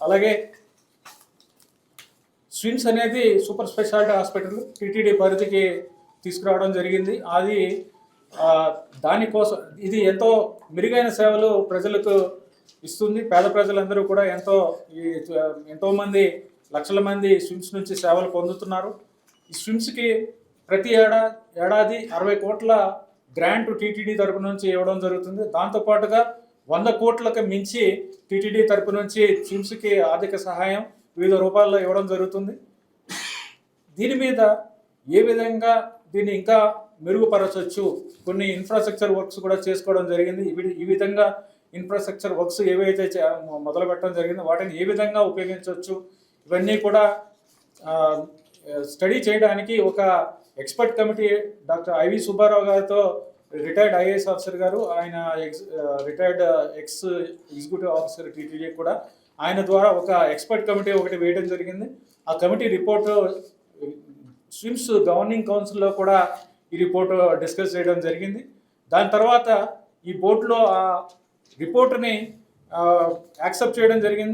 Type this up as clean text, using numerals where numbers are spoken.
అలాగే స్విమ్స్ అనేది super speciality hospital TTD పరిధికి తీసుకురావడం జరిగింది. అది దానికోసం ఇది ఎంతో మెరుగైన సేవలు ప్రజలకు ఇస్తుంది. పేద ప్రజలందరూ కూడా ఎంతోమంది లక్షల మంది స్విమ్స్ నుంచి సేవలు పొందుతున్నారు. ఈ స్విమ్స్కి ప్రతి ఏడాది 60 కోట్ల గ్రాంట్ టీటీడీ తరపు నుంచి ఇవ్వడం జరుగుతుంది. దాంతోపాటుగా 100 కోట్లకు మించి టీటీడీ తరపు నుంచి స్విమ్స్కి ఆర్థిక సహాయం వివిధ రూపాల్లో ఇవ్వడం జరుగుతుంది. దీని మీద ఏ విధంగా దీన్ని ఇంకా మెరుగుపరచవచ్చు, కొన్ని ఇన్ఫ్రాస్ట్రక్చర్ వర్క్స్ కూడా చేసుకోవడం జరిగింది. ఈ విధంగా ఇన్ఫ్రాస్ట్రక్చర్ వర్క్స్ ఏవైతే మొదలు పెట్టడం జరిగిందో వాటిని ఏ విధంగా ఉపయోగించవచ్చు, ఇవన్నీ కూడా స్టడీ చేయడానికి ఒక expert committee doctor IV Subbarao గారితో, రిటైర్డ్ ఐఏఎస్ ఆఫీసర్ గారు, ఆయన రిటైర్డ్ ఎగ్జిక్యూటివ్ ఆఫీసర్ టీటీడీ కూడా, ఆయన ద్వారా ఒక ఎక్స్పర్ట్ కమిటీ ఒకటి వేయడం జరిగింది. ఆ కమిటీ రిపోర్టు స్విమ్స్ గవర్నింగ్ కౌన్సిల్లో కూడా ఈ రిపోర్టు డిస్కస్ చేయడం జరిగింది. దాని తర్వాత ఈ బోర్డులో ఆ రిపోర్టుని యాక్సెప్ట్ చేయడం జరిగింది.